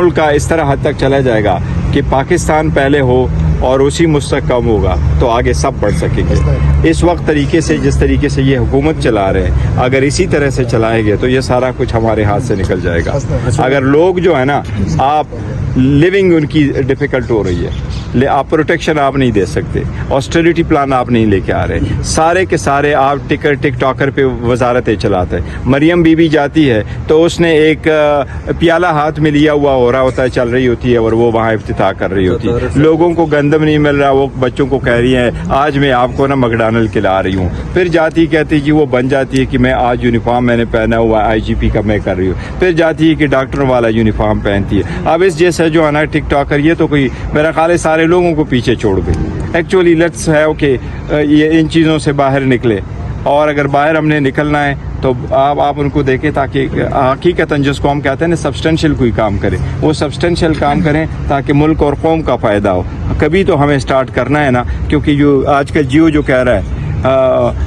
ملک کا اس طرح حد تک چلا جائے گا کہ پاکستان پہلے ہو اور اسی مستحکم ہوگا تو آگے سب بڑھ سکیں گے. اس وقت طریقے سے جس طریقے سے یہ حکومت چلا رہے ہیں اگر اسی طرح سے چلائیں گے تو یہ سارا کچھ ہمارے ہاتھ سے نکل جائے گا. اگر لوگ جو ہے نا آپ لیونگ ان کی ڈیفیکلٹ ہو رہی ہے, آپ پروٹیکشن آپ نہیں دے سکتے, آسٹریلٹی پلان آپ نہیں لے کے آ رہے, سارے کے سارے آپ ٹک ٹاکر پہ وزارتیں چلاتے ہیں. مریم بی بی جاتی ہے تو اس نے ایک پیالہ ہاتھ میں لیا ہوا ہو رہا ہوتا ہے, چل رہی ہوتی ہے اور وہ وہاں افتتاح کر رہی ہوتی ہے. لوگوں کو گندم نہیں مل رہا, وہ بچوں کو کہہ رہی ہیں آج میں آپ کو نا مکڈونلڈ کھلا رہی ہوں. پھر جاتی کہتی کہ وہ بن جاتی ہے کہ میں آج یونیفارم میں نے پہنا ہوا آئی جی پی کا میں کر رہی ہوں. پھر جاتی ہے کہ ڈاکٹر والا یونیفارم پہنتی ہے. اب اس جیسا جو ہے نا ٹک ٹاکر یہ تو کوئی میرا خیال ہے سارے لوگوں کو پیچھے چھوڑ گئی. ایکچولی لیٹس ہے کہ یہ ان چیزوں سے باہر نکلے, اور اگر باہر ہم نے نکلنا ہے تو آپ ان کو دیکھیں تاکہ حقیقتاً جس کو ہم کہتے ہیں نا سبسٹینشیل کوئی کام کرے, وہ سبسٹینشیل کام کریں تاکہ ملک اور قوم کا فائدہ ہو. کبھی تو ہمیں سٹارٹ کرنا ہے نا, کیونکہ جو آج کل جیو جو کہہ رہا ہے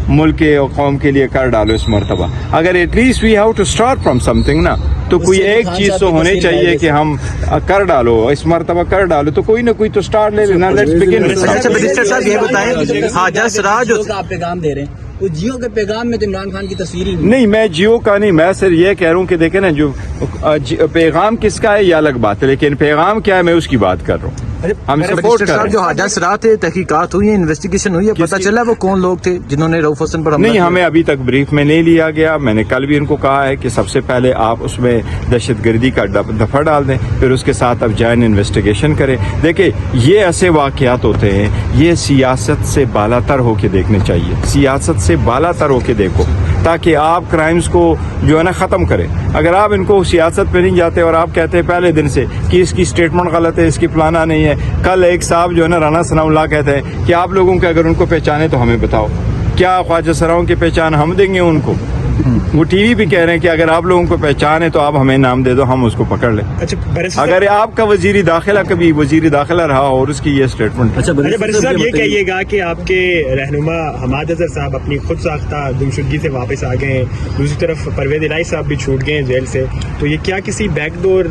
ملک اور قوم کے لیے کر ڈالو اس مرتبہ, اگر at least we have to start from something نا, تو کوئی ایک چیز تو ہونی چاہیے کہ ہم کر ڈالو اس مرتبہ کر ڈالو, تو کوئی نہ کوئی تو اسٹارٹ لے لینا. Let's begin. منسٹر صاحب یہ بتائیں حاجہ سراج آپ پیغام دے رہے ہیں, وہ جیو کے پیغام میں تو عمران خان کی تصویر ہی نہیں, میں جیو کا نہیں, میں صرف یہ کہہ رہا ہوں کہ دیکھیں نا جو پیغام کس کا ہے یہ الگ بات ہے, لیکن پیغام کیا ہے میں اس کی بات کر رہا ہوں. ہم سپورٹ کر رہے ہیں. جو حاجہ سراج تھے تحقیقات ہوئی, انویسٹیگیشن ہوئی ہے, پتہ چلا وہ کون لوگ تھے جنہوں نے رؤف حسن پر حملہ نہیں, کیا؟ ہمیں ابھی تک بریف میں نہیں لیا گیا. میں نے کل بھی ان کو کہا ہے کہ سب سے پہلے آپ اس میں دہشت گردی کا دفعہ ڈال دیں, پھر اس کے ساتھ اب جائن انویسٹیگیشن کریں. دیکھیں یہ ایسے واقعات ہوتے ہیں, یہ سیاست سے بالا تر ہو کے دیکھنے چاہیے, سیاست سے بالا تر ہو کے دیکھو تاکہ آپ کرائمز کو جو ہے نا ختم کریں. اگر آپ ان کو سیاست پہ نہیں جاتے اور آپ کہتے ہیں پہلے دن سے کہ اس کی اسٹیٹمنٹ غلط ہے, اس کی فلانا نہیں ہے. کل ایک صاحب جو ہے نا رانا ثناء اللہ کہتے ہیں کہ آپ لوگوں کے اگر ان کو پہچانے تو ہمیں بتاؤ. کیا خواجہ سراؤں کی پہچان ہم دیں گے ان کو؟ وہ ٹی وی پہ کہہ رہے ہیں کہ اگر آپ لوگوں کو پہچان ہے تو آپ ہمیں نام دے دو, ہم اس کو پکڑ لیں. اگر آپ کا وزیر داخلہ کبھی وزیر داخلہ رہا اور اس کی یہ اسٹیٹمنٹ. اچھا بریسٹر صاحب یہ کہیے گا کہ آپ کے رہنما حماد اظہر صاحب اپنی خود ساختہ گمشدگی سے واپس آ گئے ہیں, دوسری طرف پرویز الہی صاحب بھی چھوٹ گئے ہیں جیل سے, تو یہ کیا کسی بیک ڈور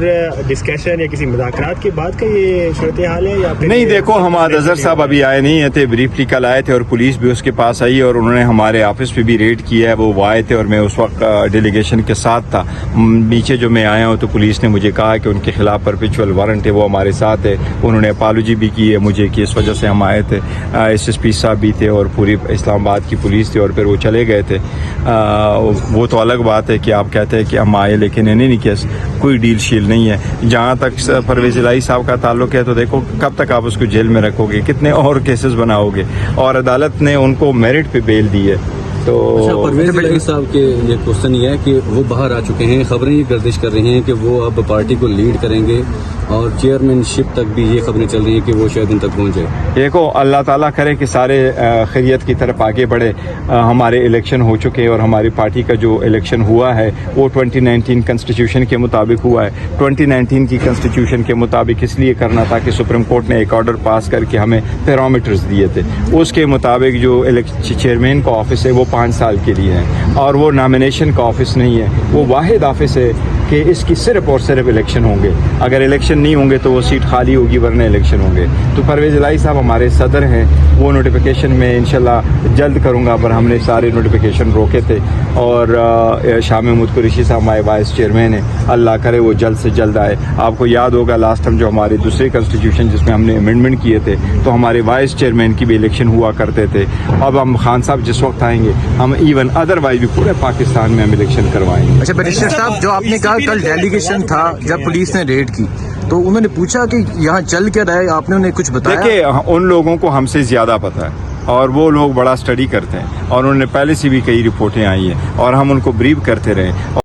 ڈسکشن یا کسی مذاکرات کے بعد کا یہ صورتحال ہے یا نہیں؟ دیکھو حماد اظہر صاحب ابھی آئے نہیں تھے, بریفلی کل آئے تھے اور پولیس بھی اس کے پاس آئی اور انہوں نے ہمارے آفس پہ بھی ریڈ کیا ہے. وہ آئے تھے اور میں اس وقت ڈیلیگیشن کے ساتھ تھا. نیچے جو میں آیا ہوں تو پولیس نے مجھے کہا کہ ان کے خلاف پرپیچول وارنٹ ہے, وہ ہمارے ساتھ ہے. انہوں نے اپالوجی بھی کی ہے مجھے کہ اس وجہ سے ہم آئے تھے. ایس ایس پی صاحب بھی تھے اور پوری اسلام آباد کی پولیس تھی, اور پھر وہ چلے گئے تھے. وہ تو الگ بات ہے کہ آپ کہتے ہیں کہ ہم آئے, لیکن نہیں کیس کوئی ڈیل شیل نہیں ہے. جہاں تک پرویز الہی صاحب کا تعلق ہے تو دیکھو کب تک آپ اس کو جیل میں رکھو گے, کتنے اور کیسز بناؤ گے, اور عدالت نے ان کو میرٹ پہ بیل دی ہے. تو پرویز الہی صاحب کے یہ کوشچن یہ ہے کہ وہ باہر آ چکے ہیں, خبریں یہ گردش کر رہی ہیں کہ وہ اب پارٹی کو لیڈ کریں گے, اور چیئرمین شپ تک بھی یہ خبریں چل رہی ہیں کہ وہ شاید ان تک پہنچے. دیکھو اللہ تعالیٰ کرے کہ سارے خیریت کی طرف آگے بڑھے. ہمارے الیکشن ہو چکے اور ہماری پارٹی کا جو الیکشن ہوا ہے وہ 2019 کنسٹیٹیوشن کے مطابق ہوا ہے. 2019 کی کنسٹیٹیوشن کے مطابق اس لیے کرنا تھا کہ سپریم کورٹ نے ایک آرڈر پاس کر کے ہمیں پیرامیٹرز دیے تھے. اس کے مطابق جو چیئرمین کا آفس ہے وہ 5 سال کے لیے ہے, اور وہ نامینیشن کا آفس نہیں ہے, وہ واحد آفس ہے کہ اس کی صرف اور صرف الیکشن ہوں گے. اگر الیکشن نہیں ہوں گے تو وہ سیٹ خالی ہوگی, ورنہ الیکشن ہوں گے. تو پرویز الہی صاحب ہمارے صدر ہیں, وہ نوٹیفیکیشن میں انشاءاللہ جلد کروں گا, پر ہم نے سارے نوٹیفیکیشن روکے تھے. اور شاہ محمود قریشی صاحب ہمارے وائس چیئرمین ہیں, اللہ کرے وہ جلد سے جلد آئے. آپ کو یاد ہوگا لاسٹ ٹائم جو ہمارے دوسرے کنسٹیٹیوشن جس میں ہم نے امینڈمنٹ کیے تھے تو ہمارے وائس چیئرمین کی بھی الیکشن ہوا کرتے تھے. اب ہم خان صاحب جس وقت آئیں گے ہم ایون ادر وائز بھی پورے پاکستان میں ہم الیکشن کروائیں گے. اچھا منسٹر صاحب, جو آپ نے کہا کل ڈیلیگیشن تھا جب پولیس نے ریڈ کی تو انہوں نے پوچھا کہ یہاں چل کیا رہا ہے, آپ نے انہیں کچھ بتایا؟ دیکھیں ان لوگوں کو ہم سے زیادہ پتہ ہے, اور وہ لوگ بڑا اسٹڈی کرتے ہیں, اور انہوں نے پہلے سے بھی کئی رپورٹیں آئی ہیں اور ہم ان کو بریف کرتے رہے.